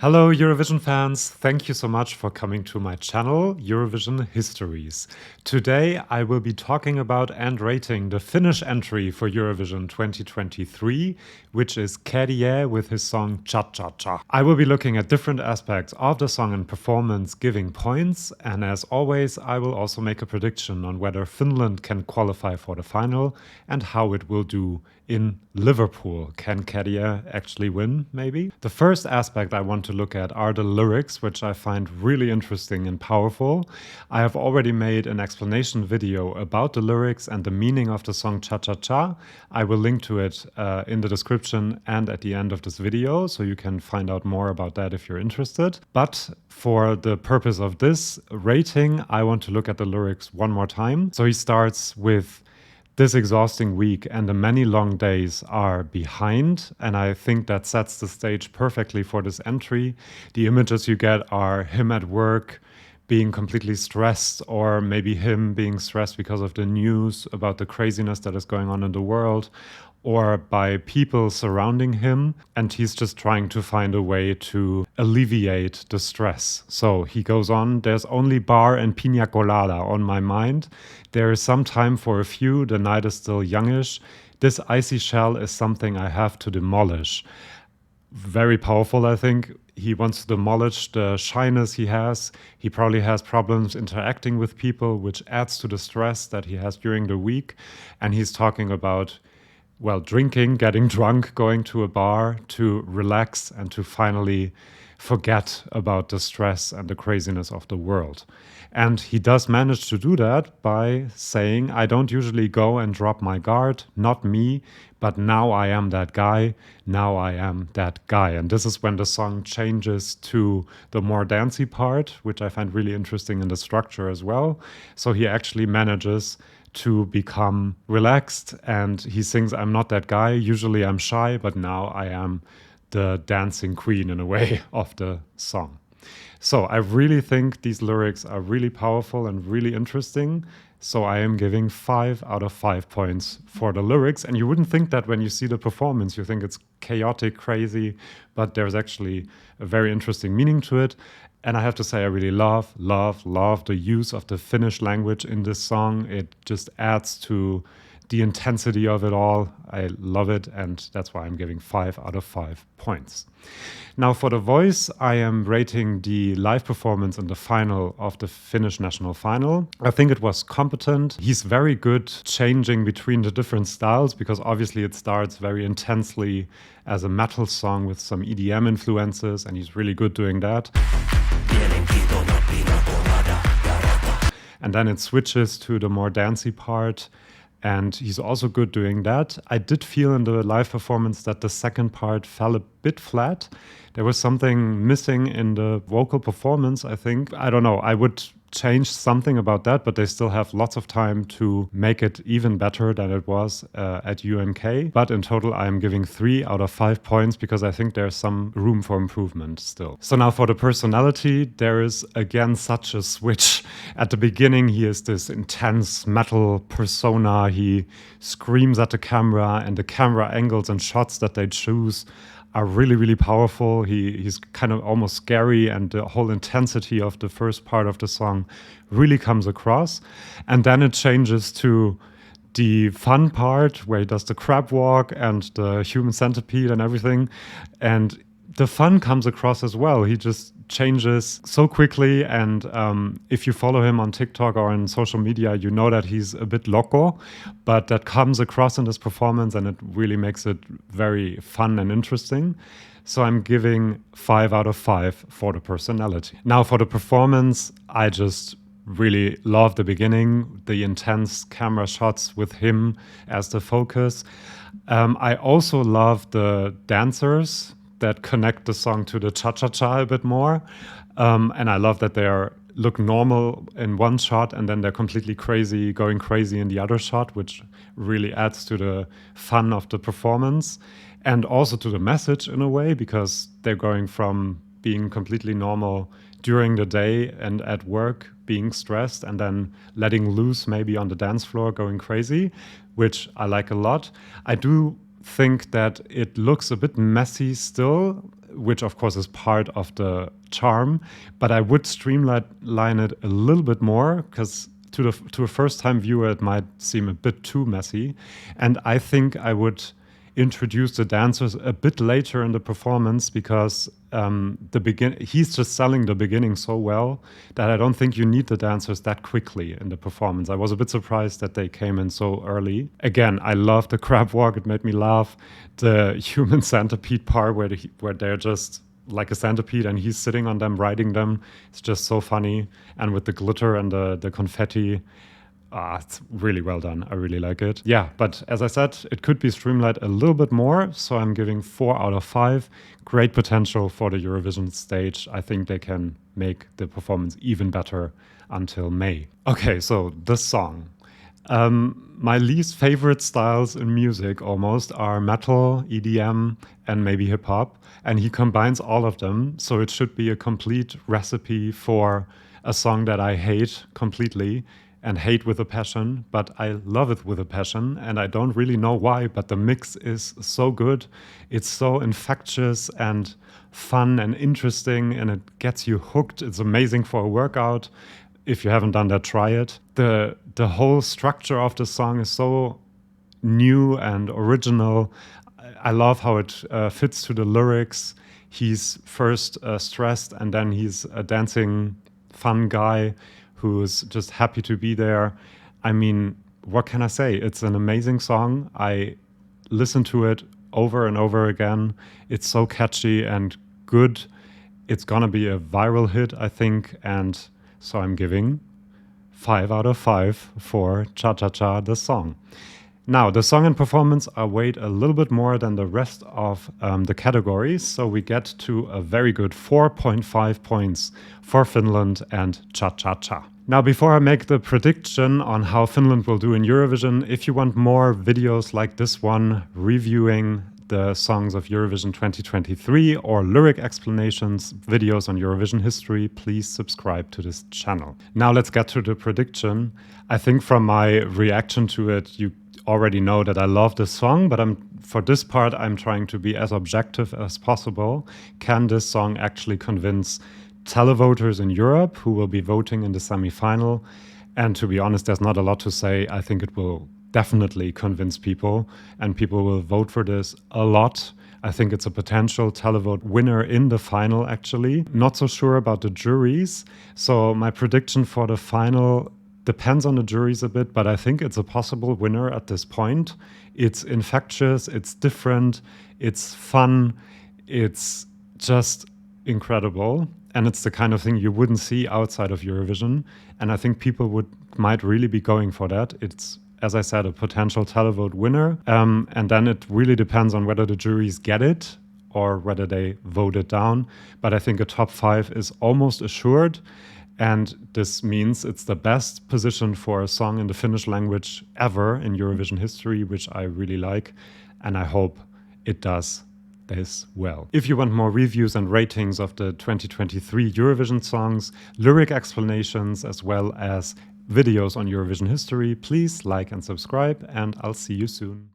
Hello, Eurovision fans. Thank you so much for coming to my channel, Eurovision Histories. Today, I will be talking about and rating the Finnish entry for Eurovision 2023, which is Käärijä with his song Cha Cha Cha. I will be looking at different aspects of the song and performance, giving points, and as always, I will also make a prediction on whether Finland can qualify for the final and how it will do in Liverpool. Can Käärijä actually win, maybe? The first aspect I want to look at are the lyrics, which I find really interesting and powerful. I have already made an explanation video about the lyrics and the meaning of the song Cha Cha Cha. I will link to it in the description and at the end of this video, so you can find out more about that if you're interested. But for the purpose of this rating, I want to look at the lyrics one more time. So he starts with "This exhausting week and the many long days are behind," and I think that sets the stage perfectly for this entry. The images you get are him at work being completely stressed, or maybe him being stressed because of the news about the craziness that is going on in the world, or by people surrounding him, and he's just trying to find a way to alleviate the stress. So he goes on, "There's only bar and pina colada on my mind. There is some time for a few, the night is still youngish. This icy shell is something I have to demolish." Very powerful, I think. He wants to demolish the shyness he has. He probably has problems interacting with people, which adds to the stress that he has during the week. And he's talking about, well, drinking, getting drunk, going to a bar to relax and to finally forget about the stress and the craziness of the world. And he does manage to do that by saying, "I don't usually go and drop my guard, not me, but now I am that guy, now I am that guy." And this is when the song changes to the more dancey part, which I find really interesting in the structure as well. So he actually manages to become relaxed, and he sings, "I'm not that guy, usually I'm shy, but now I am the dancing queen," in a way, of the song. So I really think these lyrics are really powerful and really interesting. So I am giving 5 out of 5 points for the lyrics. And you wouldn't think that when you see the performance. You think it's chaotic, crazy, but there's actually a very interesting meaning to it. And I have to say, I really love the use of the Finnish language in this song. It just adds to the intensity of it all. I love it, and that's why I'm giving 5 out of 5 points. Now for the voice, I am rating the live performance in the final of the Finnish national final. I think it was competent. He's very good changing between the different styles, because obviously it starts very intensely as a metal song with some EDM influences, and he's really good doing that. And then it switches to the more dancey part, and he's also good doing that. I did feel in the live performance that the second part fell a bit flat. There was something missing in the vocal performance, I think. I don't know, I would change something about that, but they still have lots of time to make it even better than it was at UNK. But in total, I'm giving 3 out of 5 points, because I think there's some room for improvement still. So now for the personality, there is again such a switch. At the beginning, he is this intense metal persona. He screams at the camera, and the camera angles and shots that they choose are really powerful. He's kind of almost scary, and the whole intensity of the first part of the song really comes across. And then it changes to the fun part where he does the crab walk and the human centipede and everything. And the fun comes across as well. He just changes so quickly, and if you follow him on TikTok or on social media, you know that he's a bit loco, but that comes across in this performance, and it really makes it very fun and interesting. So I'm giving 5 out of 5 for the personality. Now for the performance, I just really love the beginning, the intense camera shots with him as the focus. I also love the dancers that connect the song to the cha-cha-cha a bit more. And I love that they look normal in one shot, and then they're completely crazy, going crazy in the other shot, which really adds to the fun of the performance. And also to the message in a way, because they're going from being completely normal during the day and at work, being stressed, and then letting loose maybe on the dance floor, going crazy, which I like a lot. I do think that it looks a bit messy still which of course is part of the charm, but I would streamline it a little bit more because to a first-time viewer it might seem a bit too messy, and I think I would introduce the dancers a bit later in the performance because he's just selling the beginning so well that I don't think you need the dancers that quickly in the performance. I was a bit surprised that they came in so early. Again, I love the crab walk. It made me laugh. The human centipede part where they're just like a centipede and he's sitting on them, riding them. It's just so funny. And with the glitter and the confetti, it's really well done. I really like it. Yeah, but as I said, it could be streamlined a little bit more. So I'm giving 4 out of 5. Great potential for the Eurovision stage. I think they can make the performance even better until May. Okay, so the song. My least favorite styles in music almost are metal, EDM, and maybe hip hop. And he combines all of them. So it should be a complete recipe for a song that I hate completely and hate with a passion, but I love it with a passion. And I don't really know why, but the mix is so good. It's so infectious and fun and interesting, and it gets you hooked. It's amazing for a workout. If you haven't done that, try it. The whole structure of the song is so new and original. I love how it fits to the lyrics. He's first stressed, and then he's a dancing fun guy who's just happy to be there. I mean, what can I say? It's an amazing song. I listen to it over and over again. It's so catchy and good. It's gonna be a viral hit, I think, and so I'm giving 5 out of 5 for Cha Cha Cha, the song. Now, the song and performance are weighed a little bit more than the rest of the categories, so we get to a very good 4.5 points for Finland and Cha Cha Cha. Now, before I make the prediction on how Finland will do in Eurovision, if you want more videos like this one reviewing the songs of Eurovision 2023 or lyric explanations, videos on Eurovision history, please subscribe to this channel. Now let's get to the prediction. I think from my reaction to it, you already know that I love this song, but for this part, I'm trying to be as objective as possible. Can this song actually convince televoters in Europe who will be voting in the semi-final? And to be honest, there's not a lot to say. I think it will definitely convince people, and people will vote for this a lot. I think it's a potential televote winner in the final, actually. Not so sure about the juries. So my prediction for the final depends on the juries a bit, but I think it's a possible winner at this point. It's infectious, it's different, it's fun, it's just incredible. And it's the kind of thing you wouldn't see outside of Eurovision. And I think people might really be going for that. It's, as I said, a potential televote winner. And then it really depends on whether the juries get it or whether they vote it down. But I think a top 5 is almost assured. And this means it's the best position for a song in the Finnish language ever in Eurovision history, which I really like. And I hope it does this well. If you want more reviews and ratings of the 2023 Eurovision songs, lyric explanations, as well as videos on Eurovision history, please like and subscribe, and I'll see you soon.